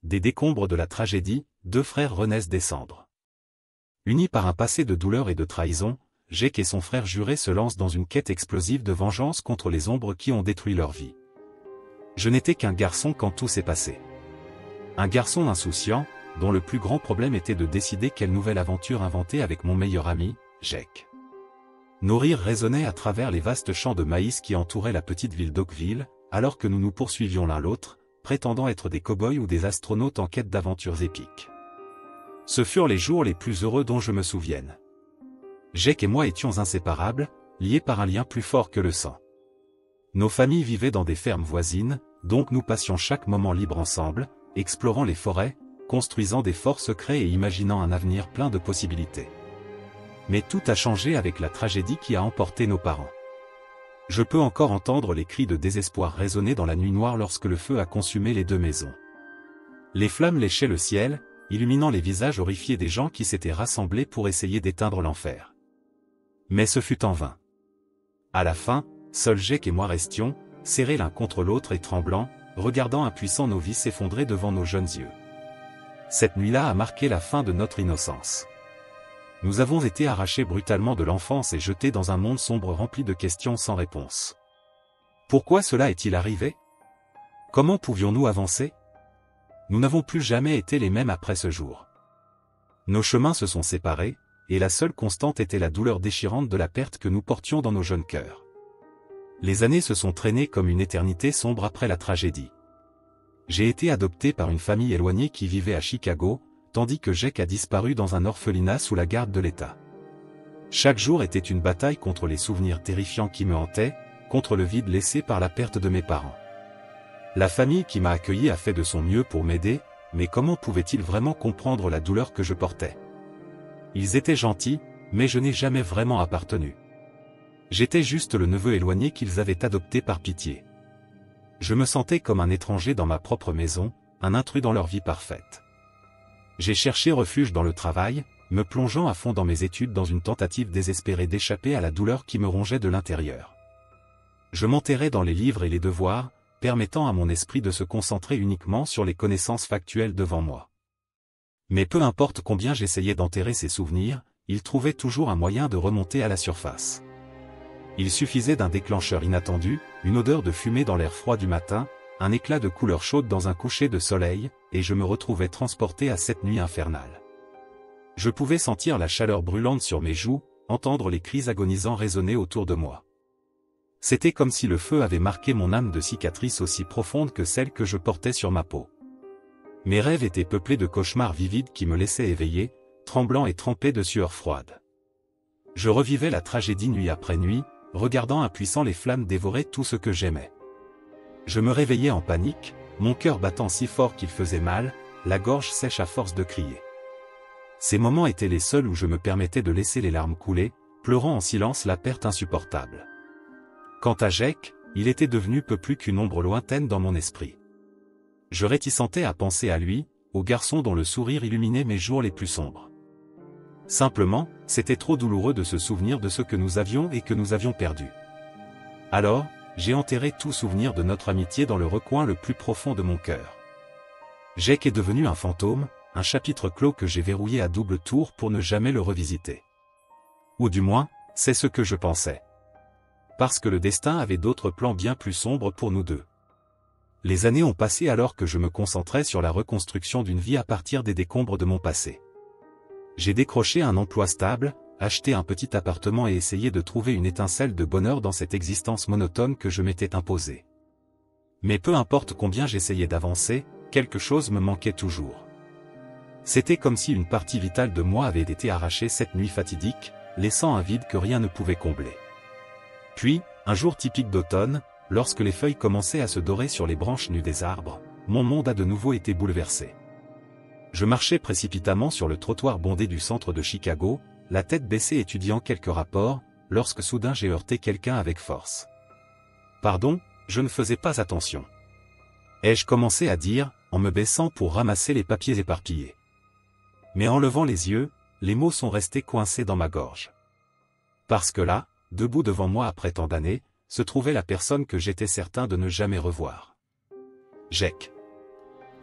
des décombres de la tragédie, deux frères renaissent des cendres. Unis par un passé de douleur et de trahison, Jake et son frère juré se lancent dans une quête explosive de vengeance contre les ombres qui ont détruit leur vie. Je n'étais qu'un garçon quand tout s'est passé. Un garçon insouciant, dont le plus grand problème était de décider quelle nouvelle aventure inventer avec mon meilleur ami, Jake. Nos rires résonnaient à travers les vastes champs de maïs qui entouraient la petite ville d'Oakville, alors que nous nous poursuivions l'un l'autre, prétendant être des cow-boys ou des astronautes en quête d'aventures épiques. Ce furent les jours les plus heureux dont je me souvienne. Jake et moi étions inséparables, liés par un lien plus fort que le sang. Nos familles vivaient dans des fermes voisines, donc nous passions chaque moment libre ensemble, explorant les forêts, construisant des forts secrets et imaginant un avenir plein de possibilités. Mais tout a changé avec la tragédie qui a emporté nos parents. Je peux encore entendre les cris de désespoir résonner dans la nuit noire lorsque le feu a consumé les deux maisons. Les flammes léchaient le ciel, illuminant les visages horrifiés des gens qui s'étaient rassemblés pour essayer d'éteindre l'enfer. Mais ce fut en vain. À la fin, seuls Jake et moi restions, serrés l'un contre l'autre et tremblants, regardant impuissants nos vies s'effondrer devant nos jeunes yeux. Cette nuit-là a marqué la fin de notre innocence. Nous avons été arrachés brutalement de l'enfance et jetés dans un monde sombre rempli de questions sans réponse. Pourquoi cela est-il arrivé? Comment pouvions-nous avancer? Nous n'avons plus jamais été les mêmes après ce jour. Nos chemins se sont séparés, et la seule constante était la douleur déchirante de la perte que nous portions dans nos jeunes cœurs. Les années se sont traînées comme une éternité sombre après la tragédie. J'ai été adopté par une famille éloignée qui vivait à Chicago, tandis que Jake a disparu dans un orphelinat sous la garde de l'État. Chaque jour était une bataille contre les souvenirs terrifiants qui me hantaient, contre le vide laissé par la perte de mes parents. La famille qui m'a accueilli a fait de son mieux pour m'aider, mais comment pouvaient-ils vraiment comprendre la douleur que je portais? Ils étaient gentils, mais je n'ai jamais vraiment appartenu. J'étais juste le neveu éloigné qu'ils avaient adopté par pitié. Je me sentais comme un étranger dans ma propre maison, un intrus dans leur vie parfaite. J'ai cherché refuge dans le travail, me plongeant à fond dans mes études dans une tentative désespérée d'échapper à la douleur qui me rongeait de l'intérieur. Je m'enterrais dans les livres et les devoirs, permettant à mon esprit de se concentrer uniquement sur les connaissances factuelles devant moi. Mais peu importe combien j'essayais d'enterrer ces souvenirs, ils trouvaient toujours un moyen de remonter à la surface. Il suffisait d'un déclencheur inattendu, une odeur de fumée dans l'air froid du matin, un éclat de couleur chaude dans un coucher de soleil, et je me retrouvais transporté à cette nuit infernale. Je pouvais sentir la chaleur brûlante sur mes joues, entendre les cris agonisants résonner autour de moi. C'était comme si le feu avait marqué mon âme de cicatrices aussi profondes que celles que je portais sur ma peau. Mes rêves étaient peuplés de cauchemars vivides qui me laissaient éveillé, tremblant et trempé de sueur froide. Je revivais la tragédie nuit après nuit, regardant impuissant les flammes dévorer tout ce que j'aimais. Je me réveillais en panique, mon cœur battant si fort qu'il faisait mal, la gorge sèche à force de crier. Ces moments étaient les seuls où je me permettais de laisser les larmes couler, pleurant en silence la perte insupportable. Quant à Jake, il était devenu peu plus qu'une ombre lointaine dans mon esprit. Je réticentais à penser à lui, au garçon dont le sourire illuminait mes jours les plus sombres. Simplement, c'était trop douloureux de se souvenir de ce que nous avions et que nous avions perdu. Alors, j'ai enterré tout souvenir de notre amitié dans le recoin le plus profond de mon cœur. Jake est devenu un fantôme, un chapitre clos que j'ai verrouillé à double tour pour ne jamais le revisiter. Ou du moins, c'est ce que je pensais. Parce que le destin avait d'autres plans bien plus sombres pour nous deux. Les années ont passé alors que je me concentrais sur la reconstruction d'une vie à partir des décombres de mon passé. J'ai décroché un emploi stable, acheté un petit appartement et essayé de trouver une étincelle de bonheur dans cette existence monotone que je m'étais imposée. Mais peu importe combien j'essayais d'avancer, quelque chose me manquait toujours. C'était comme si une partie vitale de moi avait été arrachée cette nuit fatidique, laissant un vide que rien ne pouvait combler. Puis, un jour typique d'automne, lorsque les feuilles commençaient à se dorer sur les branches nues des arbres, mon monde a de nouveau été bouleversé. Je marchais précipitamment sur le trottoir bondé du centre de Chicago, la tête baissée étudiant quelques rapports, lorsque soudain j'ai heurté quelqu'un avec force. « Pardon, je ne faisais pas attention. » ai-je commencé à dire, en me baissant pour ramasser les papiers éparpillés. Mais en levant les yeux, les mots sont restés coincés dans ma gorge. Parce que là, debout devant moi après tant d'années, se trouvait la personne que j'étais certain de ne jamais revoir. Jake.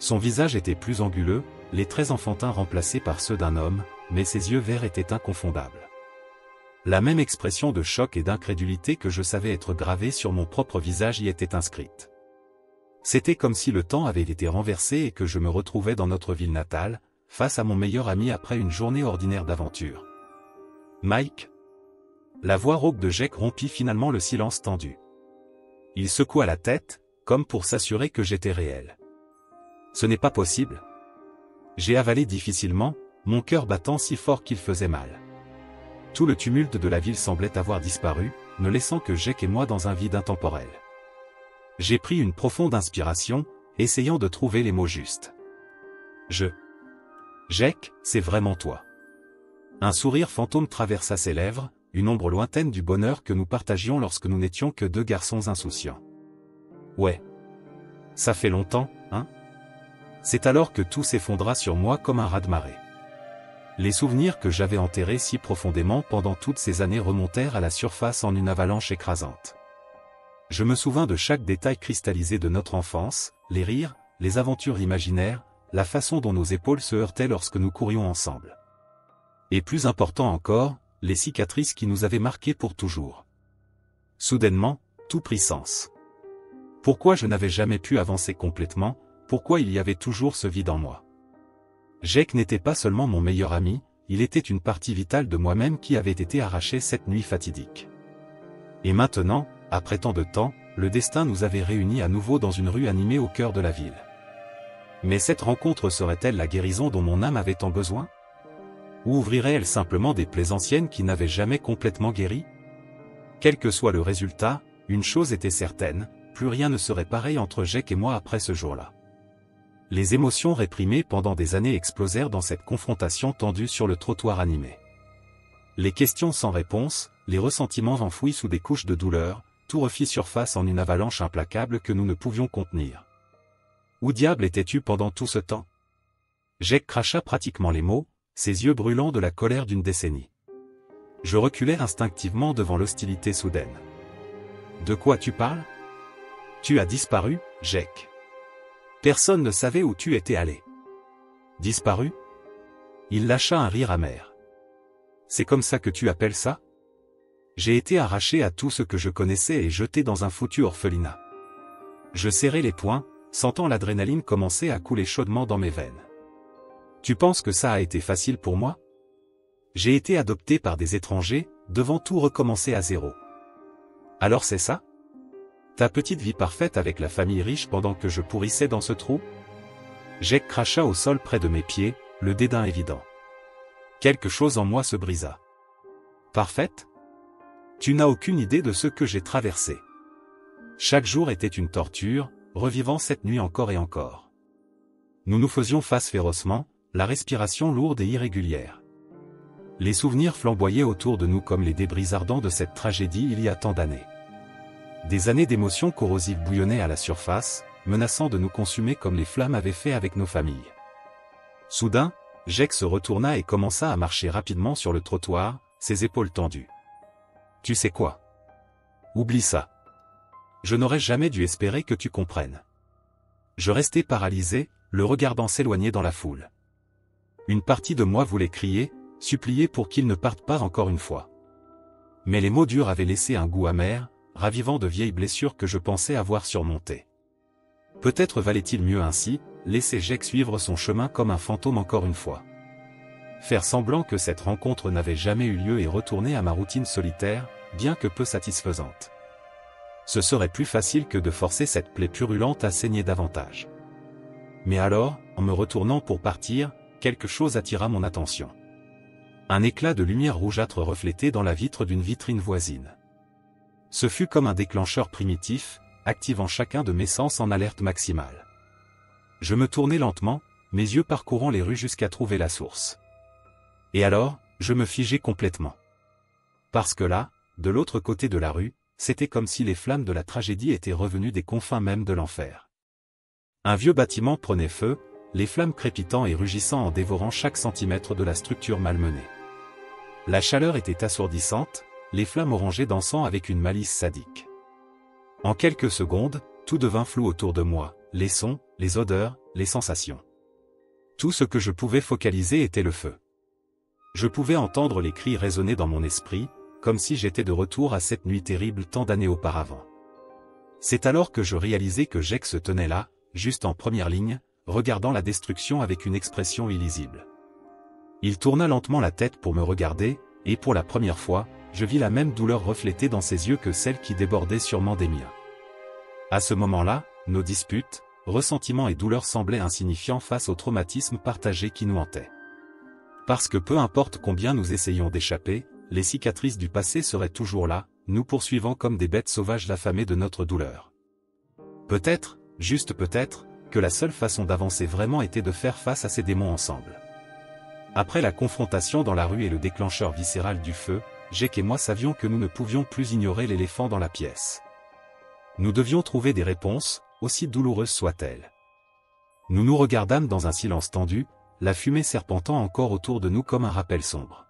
Son visage était plus anguleux, les traits enfantins remplacés par ceux d'un homme, mais ses yeux verts étaient inconfondables. La même expression de choc et d'incrédulité que je savais être gravée sur mon propre visage y était inscrite. C'était comme si le temps avait été renversé et que je me retrouvais dans notre ville natale, face à mon meilleur ami après une journée ordinaire d'aventure. « Mike ?» La voix rauque de Jake rompit finalement le silence tendu. Il secoua la tête, comme pour s'assurer que j'étais réel. « Ce n'est pas possible. » J'ai avalé difficilement, mon cœur battant si fort qu'il faisait mal. Tout le tumulte de la ville semblait avoir disparu, ne laissant que Jake et moi dans un vide intemporel. J'ai pris une profonde inspiration, essayant de trouver les mots justes. Jake, c'est vraiment toi. Un sourire fantôme traversa ses lèvres, une ombre lointaine du bonheur que nous partagions lorsque nous n'étions que deux garçons insouciants. Ouais. Ça fait longtemps, hein? C'est alors que tout s'effondra sur moi comme un raz-de-marée. Les souvenirs que j'avais enterrés si profondément pendant toutes ces années remontèrent à la surface en une avalanche écrasante. Je me souvins de chaque détail cristallisé de notre enfance, les rires, les aventures imaginaires, la façon dont nos épaules se heurtaient lorsque nous courions ensemble. Et plus important encore, les cicatrices qui nous avaient marqués pour toujours. Soudainement, tout prit sens. Pourquoi je n'avais jamais pu avancer complètement, pourquoi il y avait toujours ce vide en moi? Jake n'était pas seulement mon meilleur ami, il était une partie vitale de moi-même qui avait été arrachée cette nuit fatidique. Et maintenant, après tant de temps, le destin nous avait réunis à nouveau dans une rue animée au cœur de la ville. Mais cette rencontre serait-elle la guérison dont mon âme avait tant besoin? Ou ouvrirait-elle simplement des plaies anciennes qui n'avaient jamais complètement guéri? Quel que soit le résultat, une chose était certaine, plus rien ne serait pareil entre Jake et moi après ce jour-là. Les émotions réprimées pendant des années explosèrent dans cette confrontation tendue sur le trottoir animé. Les questions sans réponse, les ressentiments enfouis sous des couches de douleur, tout refit surface en une avalanche implacable que nous ne pouvions contenir. Où diable étais-tu pendant tout ce temps? Jake cracha pratiquement les mots, ses yeux brûlants de la colère d'une décennie. Je reculai instinctivement devant l'hostilité soudaine. De quoi tu parles? Tu as disparu, Jake. Personne ne savait où tu étais allé. Disparu? Il lâcha un rire amer. C'est comme ça que tu appelles ça? J'ai été arraché à tout ce que je connaissais et jeté dans un foutu orphelinat. Je serrai les poings, sentant l'adrénaline commencer à couler chaudement dans mes veines. Tu penses que ça a été facile pour moi? J'ai été adopté par des étrangers, devant tout recommencer à zéro. Alors c'est ça? Ta petite vie parfaite avec la famille riche pendant que je pourrissais dans ce trou? Jake cracha au sol près de mes pieds, le dédain évident. Quelque chose en moi se brisa. Parfaite? Tu n'as aucune idée de ce que j'ai traversé. Chaque jour était une torture, revivant cette nuit encore et encore. Nous nous faisions face férocement, la respiration lourde et irrégulière. Les souvenirs flamboyaient autour de nous comme les débris ardents de cette tragédie il y a tant d'années. Des années d'émotions corrosives bouillonnaient à la surface, menaçant de nous consumer comme les flammes avaient fait avec nos familles. Soudain, Jake se retourna et commença à marcher rapidement sur le trottoir, ses épaules tendues. Tu sais quoi? Oublie ça. Je n'aurais jamais dû espérer que tu comprennes. Je restais paralysé, le regardant s'éloigner dans la foule. Une partie de moi voulait crier, supplier pour qu'il ne parte pas encore une fois. Mais les mots durs avaient laissé un goût amer, ravivant de vieilles blessures que je pensais avoir surmontées. Peut-être valait-il mieux ainsi, laisser Jake suivre son chemin comme un fantôme encore une fois. Faire semblant que cette rencontre n'avait jamais eu lieu et retourner à ma routine solitaire, bien que peu satisfaisante. Ce serait plus facile que de forcer cette plaie purulente à saigner davantage. Mais alors, en me retournant pour partir, quelque chose attira mon attention. Un éclat de lumière rougeâtre reflété dans la vitre d'une vitrine voisine. Ce fut comme un déclencheur primitif, activant chacun de mes sens en alerte maximale. Je me tournai lentement, mes yeux parcourant les rues jusqu'à trouver la source. Et alors, je me figeai complètement. Parce que là, de l'autre côté de la rue, c'était comme si les flammes de la tragédie étaient revenues des confins même de l'enfer. Un vieux bâtiment prenait feu, les flammes crépitant et rugissant en dévorant chaque centimètre de la structure malmenée. La chaleur était assourdissante, les flammes orangées dansant avec une malice sadique. En quelques secondes, tout devint flou autour de moi, les sons, les odeurs, les sensations. Tout ce que je pouvais focaliser était le feu. Je pouvais entendre les cris résonner dans mon esprit, comme si j'étais de retour à cette nuit terrible tant d'années auparavant. C'est alors que je réalisai que Jake se tenait là, juste en première ligne, regardant la destruction avec une expression illisible. Il tourna lentement la tête pour me regarder, et pour la première fois, je vis la même douleur reflétée dans ses yeux que celle qui débordait sûrement des miens. À ce moment-là, nos disputes, ressentiments et douleurs semblaient insignifiants face au traumatisme partagé qui nous hantait. Parce que peu importe combien nous essayions d'échapper, les cicatrices du passé seraient toujours là, nous poursuivant comme des bêtes sauvages affamées de notre douleur. Peut-être, juste peut-être, que la seule façon d'avancer vraiment était de faire face à ces démons ensemble. Après la confrontation dans la rue et le déclencheur viscéral du feu, Jake et moi savions que nous ne pouvions plus ignorer l'éléphant dans la pièce. Nous devions trouver des réponses, aussi douloureuses soient-elles. Nous nous regardâmes dans un silence tendu, la fumée serpentant encore autour de nous comme un rappel sombre.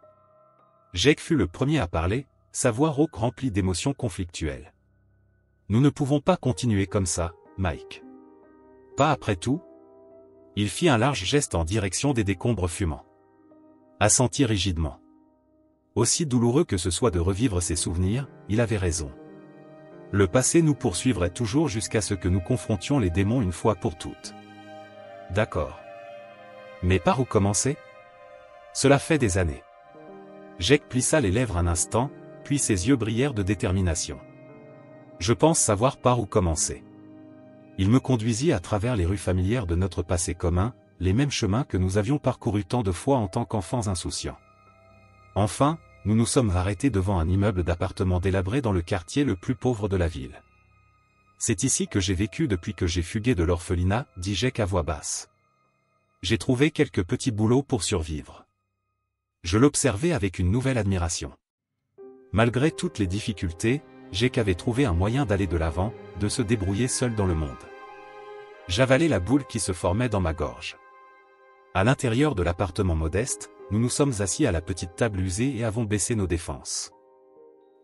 Jake fut le premier à parler, sa voix rauque remplie d'émotions conflictuelles. « Nous ne pouvons pas continuer comme ça, Mike. » « Pas après tout ?» Il fit un large geste en direction des décombres fumants. Assentit rigidement. Aussi douloureux que ce soit de revivre ces souvenirs, il avait raison. Le passé nous poursuivrait toujours jusqu'à ce que nous confrontions les démons une fois pour toutes. D'accord. Mais par où commencer? Cela fait des années. Jake plissa les lèvres un instant, puis ses yeux brillèrent de détermination. Je pense savoir par où commencer. Il me conduisit à travers les rues familières de notre passé commun, les mêmes chemins que nous avions parcourus tant de fois en tant qu'enfants insouciants. Enfin, nous nous sommes arrêtés devant un immeuble d'appartements délabré dans le quartier le plus pauvre de la ville. C'est ici que j'ai vécu depuis que j'ai fugué de l'orphelinat, dit Jake à voix basse. J'ai trouvé quelques petits boulots pour survivre. Je l'observais avec une nouvelle admiration. Malgré toutes les difficultés, Jake avait trouvé un moyen d'aller de l'avant, de se débrouiller seul dans le monde. J'avalais la boule qui se formait dans ma gorge. À l'intérieur de l'appartement modeste, nous nous sommes assis à la petite table usée et avons baissé nos défenses.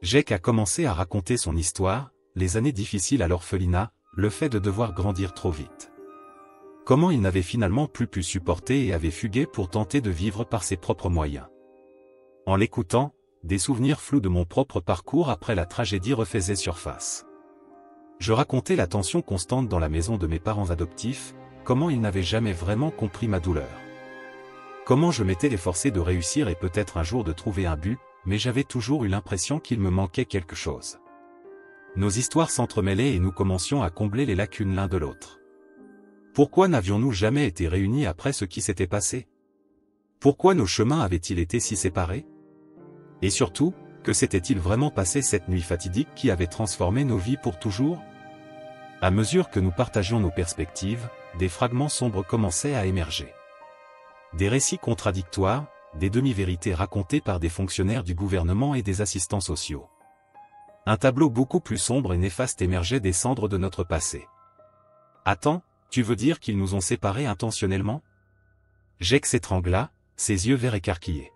Jake a commencé à raconter son histoire, les années difficiles à l'orphelinat, le fait de devoir grandir trop vite. Comment il n'avait finalement plus pu supporter et avait fugué pour tenter de vivre par ses propres moyens. En l'écoutant, des souvenirs flous de mon propre parcours après la tragédie refaisaient surface. Je racontais la tension constante dans la maison de mes parents adoptifs, comment ils n'avaient jamais vraiment compris ma douleur. Comment je m'étais efforcé de réussir et peut-être un jour de trouver un but, mais j'avais toujours eu l'impression qu'il me manquait quelque chose. Nos histoires s'entremêlaient et nous commencions à combler les lacunes l'un de l'autre. Pourquoi n'avions-nous jamais été réunis après ce qui s'était passé? Pourquoi nos chemins avaient-ils été si séparés? Et surtout, que s'était-il vraiment passé cette nuit fatidique qui avait transformé nos vies pour toujours? À mesure que nous partagions nos perspectives, des fragments sombres commençaient à émerger. Des récits contradictoires, des demi-vérités racontées par des fonctionnaires du gouvernement et des assistants sociaux. Un tableau beaucoup plus sombre et néfaste émergeait des cendres de notre passé. Attends, tu veux dire qu'ils nous ont séparés intentionnellement? Jake s'étrangla, ses yeux verts écarquillés.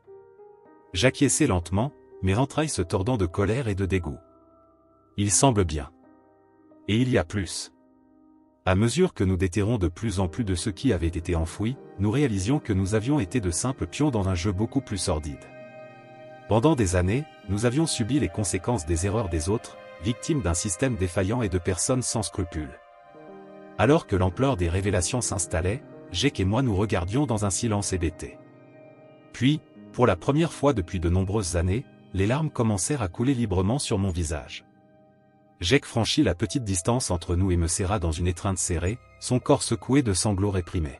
J'acquiesçai lentement, mes entrailles se tordant de colère et de dégoût. Il semble bien. Et il y a plus. À mesure que nous déterrons de plus en plus de ce qui avait été enfoui, nous réalisions que nous avions été de simples pions dans un jeu beaucoup plus sordide. Pendant des années, nous avions subi les conséquences des erreurs des autres, victimes d'un système défaillant et de personnes sans scrupules. Alors que l'ampleur des révélations s'installait, Jake et moi nous regardions dans un silence hébété. Puis, pour la première fois depuis de nombreuses années, les larmes commencèrent à couler librement sur mon visage. Jake franchit la petite distance entre nous et me serra dans une étreinte serrée, son corps secoué de sanglots réprimés.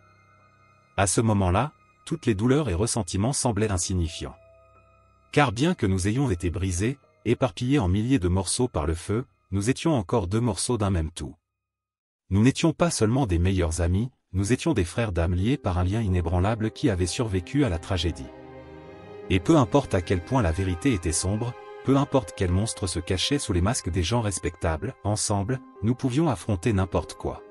À ce moment-là, toutes les douleurs et ressentiments semblaient insignifiants. Car bien que nous ayons été brisés, éparpillés en milliers de morceaux par le feu, nous étions encore deux morceaux d'un même tout. Nous n'étions pas seulement des meilleurs amis, nous étions des frères d'âme liés par un lien inébranlable qui avait survécu à la tragédie. Et peu importe à quel point la vérité était sombre, peu importe quel monstre se cachait sous les masques des gens respectables, ensemble, nous pouvions affronter n'importe quoi.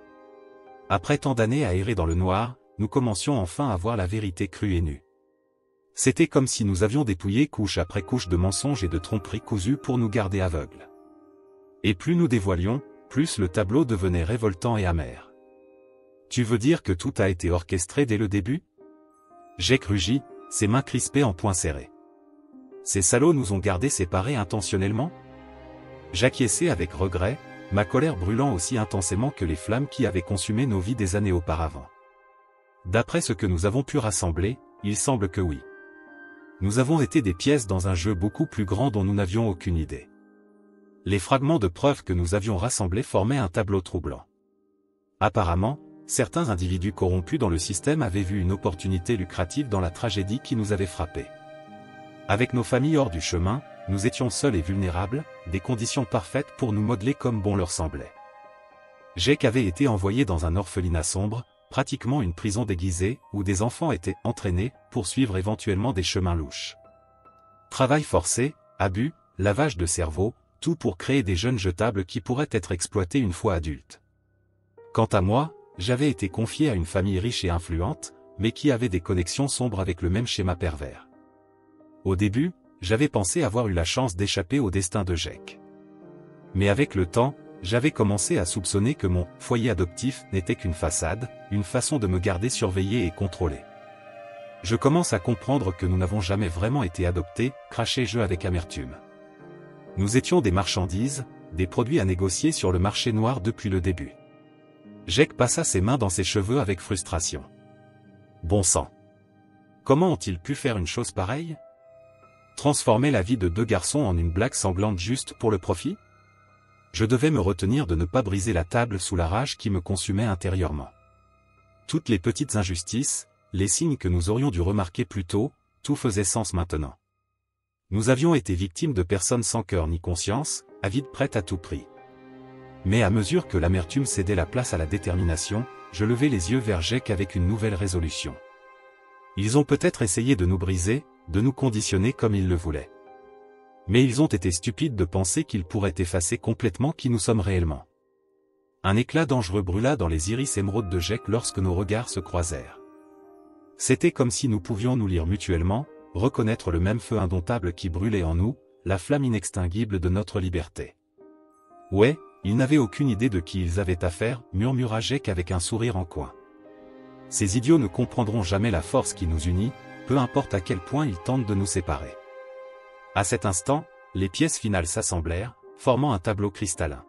Après tant d'années à errer dans le noir, nous commencions enfin à voir la vérité crue et nue. C'était comme si nous avions dépouillé couche après couche de mensonges et de tromperies cousues pour nous garder aveugles. Et plus nous dévoilions, plus le tableau devenait révoltant et amer. Tu veux dire que tout a été orchestré dès le début? Jake rugit, ses mains crispées en poings serrés. Ces salauds nous ont gardés séparés intentionnellement? J'acquiesçai avec regret, ma colère brûlant aussi intensément que les flammes qui avaient consumé nos vies des années auparavant. D'après ce que nous avons pu rassembler, il semble que oui. Nous avons été des pièces dans un jeu beaucoup plus grand dont nous n'avions aucune idée. Les fragments de preuves que nous avions rassemblés formaient un tableau troublant. Apparemment, certains individus corrompus dans le système avaient vu une opportunité lucrative dans la tragédie qui nous avait frappés. Avec nos familles hors du chemin, nous étions seuls et vulnérables, des conditions parfaites pour nous modeler comme bon leur semblait. Jake avait été envoyé dans un orphelinat sombre, pratiquement une prison déguisée, où des enfants étaient entraînés pour suivre éventuellement des chemins louches. Travail forcé, abus, lavage de cerveau, tout pour créer des jeunes jetables qui pourraient être exploités une fois adultes. Quant à moi, j'avais été confié à une famille riche et influente, mais qui avait des connexions sombres avec le même schéma pervers. Au début, j'avais pensé avoir eu la chance d'échapper au destin de Jake. Mais avec le temps, j'avais commencé à soupçonner que mon foyer adoptif n'était qu'une façade, une façon de me garder surveillé et contrôlé. Je commence à comprendre que nous n'avons jamais vraiment été adoptés, crachai-je avec amertume. Nous étions des marchandises, des produits à négocier sur le marché noir depuis le début. Jake passa ses mains dans ses cheveux avec frustration. Bon sang! Comment ont-ils pu faire une chose pareille? Transformer la vie de deux garçons en une blague sanglante juste pour le profit? Je devais me retenir de ne pas briser la table sous la rage qui me consumait intérieurement. Toutes les petites injustices, les signes que nous aurions dû remarquer plus tôt, tout faisait sens maintenant. Nous avions été victimes de personnes sans cœur ni conscience, avides prêtes à tout prix. Mais à mesure que l'amertume cédait la place à la détermination, je levai les yeux vers Jake avec une nouvelle résolution. Ils ont peut-être essayé de nous briser, de nous conditionner comme ils le voulaient. Mais ils ont été stupides de penser qu'ils pourraient effacer complètement qui nous sommes réellement. Un éclat dangereux brûla dans les iris émeraudes de Jake lorsque nos regards se croisèrent. C'était comme si nous pouvions nous lire mutuellement, reconnaître le même feu indomptable qui brûlait en nous, la flamme inextinguible de notre liberté. Ouais, ils n'avaient aucune idée de qui ils avaient affaire, murmura Jake avec un sourire en coin. Ces idiots ne comprendront jamais la force qui nous unit, peu importe à quel point ils tentent de nous séparer. À cet instant, les pièces finales s'assemblèrent, formant un tableau cristallin.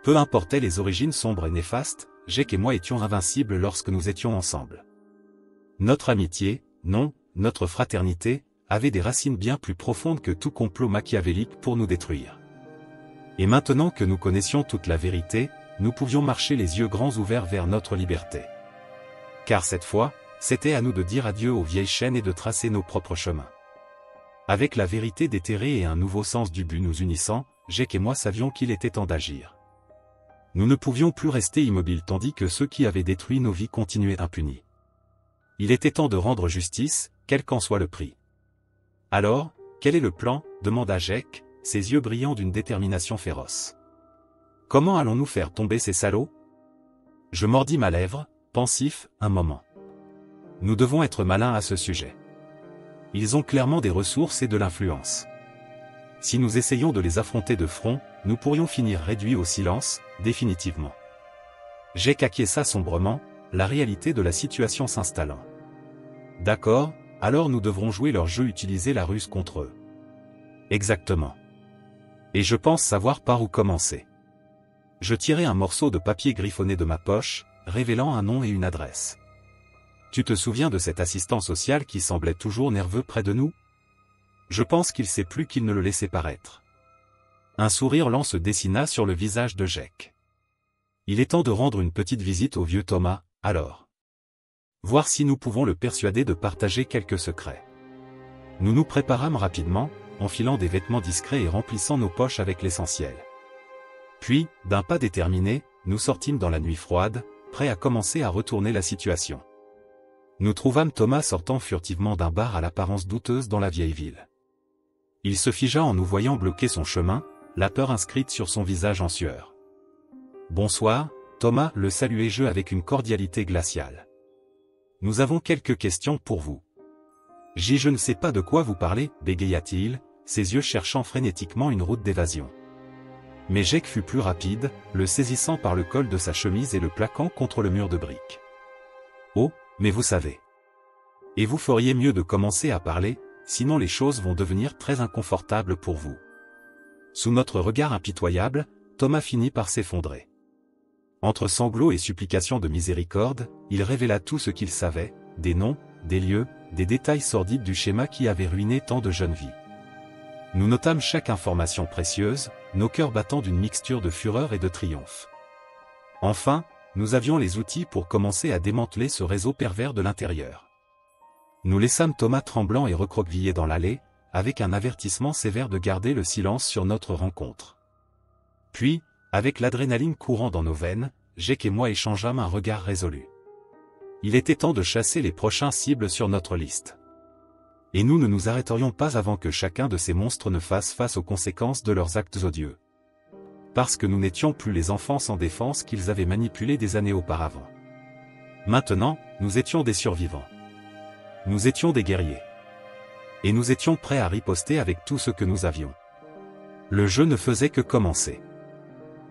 Peu importaient les origines sombres et néfastes, Jake et moi étions invincibles lorsque nous étions ensemble. Notre amitié, non, notre fraternité, avait des racines bien plus profondes que tout complot machiavélique pour nous détruire. Et maintenant que nous connaissions toute la vérité, nous pouvions marcher les yeux grands ouverts vers notre liberté. Car cette fois, c'était à nous de dire adieu aux vieilles chaînes et de tracer nos propres chemins. Avec la vérité déterrée et un nouveau sens du but nous unissant, Jake et moi savions qu'il était temps d'agir. Nous ne pouvions plus rester immobiles tandis que ceux qui avaient détruit nos vies continuaient impunis. Il était temps de rendre justice, quel qu'en soit le prix. Alors, quel est le plan? Demanda Jake, ses yeux brillant d'une détermination féroce. Comment allons-nous faire tomber ces salauds? Je mordis ma lèvre, pensif, un moment. Nous devons être malins à ce sujet. Ils ont clairement des ressources et de l'influence. Si nous essayons de les affronter de front, nous pourrions finir réduits au silence, définitivement. Jake acquiesça sombrement, la réalité de la situation s'installant. D'accord, alors nous devrons jouer leur jeu, utiliser la ruse contre eux. Exactement. Et je pense savoir par où commencer. Je tirai un morceau de papier griffonné de ma poche, révélant un nom et une adresse. Tu te souviens de cet assistant social qui semblait toujours nerveux près de nous? Je pense qu'il sait plus qu'il ne le laissait paraître. Un sourire lent se dessina sur le visage de Jake. Il est temps de rendre une petite visite au vieux Thomas, alors. Voir si nous pouvons le persuader de partager quelques secrets. Nous nous préparâmes rapidement, enfilant des vêtements discrets et remplissant nos poches avec l'essentiel. Puis, d'un pas déterminé, nous sortîmes dans la nuit froide, prêts à commencer à retourner la situation. Nous trouvâmes Thomas sortant furtivement d'un bar à l'apparence douteuse dans la vieille ville. Il se figea en nous voyant bloquer son chemin, la peur inscrite sur son visage en sueur. « Bonsoir, Thomas » le saluai-je avec une cordialité glaciale. « Nous avons quelques questions pour vous. » « Je ne sais pas de quoi vous parlez, bégaya-t-il, ses yeux cherchant frénétiquement une route d'évasion. Mais Jake fut plus rapide, le saisissant par le col de sa chemise et le plaquant contre le mur de briques. « Oh, mais vous savez. Et vous feriez mieux de commencer à parler, sinon les choses vont devenir très inconfortables pour vous. » Sous notre regard impitoyable, Thomas finit par s'effondrer. Entre sanglots et supplications de miséricorde, il révéla tout ce qu'il savait, des noms, des lieux, des détails sordides du schéma qui avait ruiné tant de jeunes vies. Nous notâmes chaque information précieuse, nos cœurs battant d'une mixture de fureur et de triomphe. Enfin, nous avions les outils pour commencer à démanteler ce réseau pervers de l'intérieur. Nous laissâmes Thomas tremblant et recroquevillé dans l'allée, avec un avertissement sévère de garder le silence sur notre rencontre. Puis, avec l'adrénaline courant dans nos veines, Jake et moi échangeâmes un regard résolu. Il était temps de chasser les prochains cibles sur notre liste. Et nous ne nous arrêterions pas avant que chacun de ces monstres ne fasse face aux conséquences de leurs actes odieux. Parce que nous n'étions plus les enfants sans défense qu'ils avaient manipulés des années auparavant. Maintenant, nous étions des survivants. Nous étions des guerriers. Et nous étions prêts à riposter avec tout ce que nous avions. Le jeu ne faisait que commencer.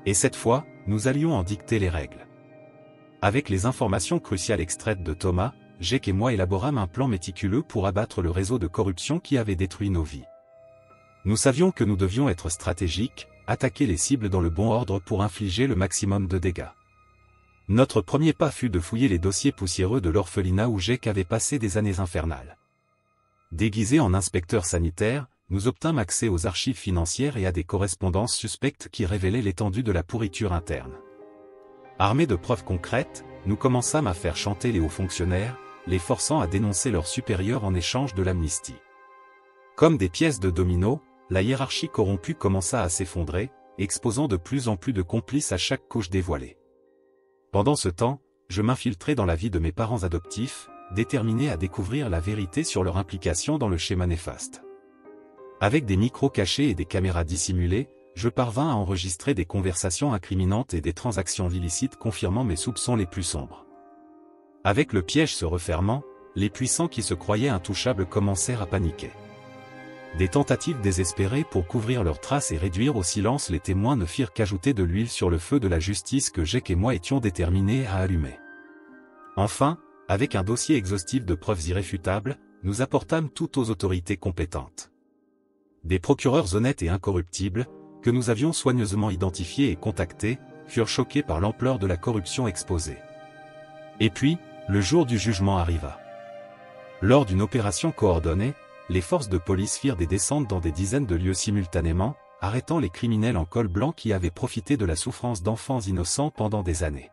Et cette fois, nous allions en dicter les règles. Avec les informations cruciales extraites de Thomas, Jake et moi élaborâmes un plan méticuleux pour abattre le réseau de corruption qui avait détruit nos vies. Nous savions que nous devions être stratégiques, attaquer les cibles dans le bon ordre pour infliger le maximum de dégâts. Notre premier pas fut de fouiller les dossiers poussiéreux de l'orphelinat où Jake avait passé des années infernales. Déguisé en inspecteur sanitaire, nous obtînmes accès aux archives financières et à des correspondances suspectes qui révélaient l'étendue de la pourriture interne. Armés de preuves concrètes, nous commençâmes à faire chanter les hauts fonctionnaires, les forçant à dénoncer leurs supérieurs en échange de l'amnistie. Comme des pièces de domino, la hiérarchie corrompue commença à s'effondrer, exposant de plus en plus de complices à chaque couche dévoilée. Pendant ce temps, je m'infiltrais dans la vie de mes parents adoptifs, déterminé à découvrir la vérité sur leur implication dans le schéma néfaste. Avec des micros cachés et des caméras dissimulées, je parvins à enregistrer des conversations incriminantes et des transactions illicites confirmant mes soupçons les plus sombres. Avec le piège se refermant, les puissants qui se croyaient intouchables commencèrent à paniquer. Des tentatives désespérées pour couvrir leurs traces et réduire au silence les témoins ne firent qu'ajouter de l'huile sur le feu de la justice que Jake et moi étions déterminés à allumer. Enfin, avec un dossier exhaustif de preuves irréfutables, nous apportâmes tout aux autorités compétentes. Des procureurs honnêtes et incorruptibles, que nous avions soigneusement identifiés et contactés, furent choqués par l'ampleur de la corruption exposée. Et puis, le jour du jugement arriva. Lors d'une opération coordonnée, les forces de police firent des descentes dans des dizaines de lieux simultanément, arrêtant les criminels en col blanc qui avaient profité de la souffrance d'enfants innocents pendant des années.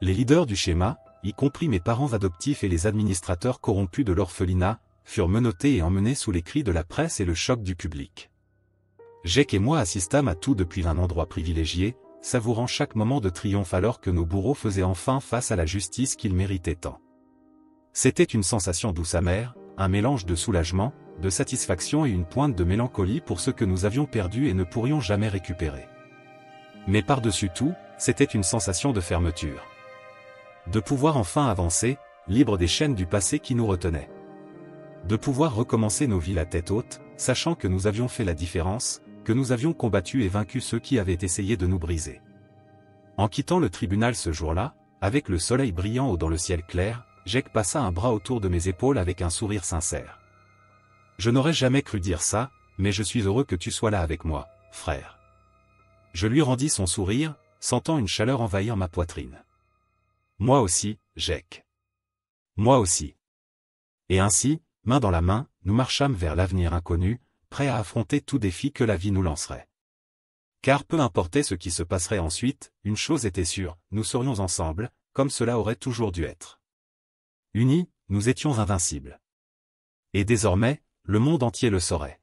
Les leaders du schéma, y compris mes parents adoptifs et les administrateurs corrompus de l'orphelinat, furent menottés et emmenés sous les cris de la presse et le choc du public. Jake et moi assistâmes à tout depuis un endroit privilégié, savourant chaque moment de triomphe alors que nos bourreaux faisaient enfin face à la justice qu'ils méritaient tant. C'était une sensation douce amère, un mélange de soulagement, de satisfaction et une pointe de mélancolie pour ce que nous avions perdu et ne pourrions jamais récupérer. Mais par-dessus tout, c'était une sensation de fermeture. De pouvoir enfin avancer, libre des chaînes du passé qui nous retenaient. De pouvoir recommencer nos vies la tête haute, sachant que nous avions fait la différence, que nous avions combattu et vaincu ceux qui avaient essayé de nous briser. En quittant le tribunal ce jour-là, avec le soleil brillant dans le ciel clair, Jake passa un bras autour de mes épaules avec un sourire sincère. Je n'aurais jamais cru dire ça, mais je suis heureux que tu sois là avec moi, frère. Je lui rendis son sourire, sentant une chaleur envahir ma poitrine. Moi aussi, Jake. Moi aussi. Et ainsi, main dans la main, nous marchâmes vers l'avenir inconnu, prêts à affronter tout défi que la vie nous lancerait. Car peu importait ce qui se passerait ensuite, une chose était sûre, nous serions ensemble, comme cela aurait toujours dû être. Unis, nous étions invincibles. Et désormais, le monde entier le saurait.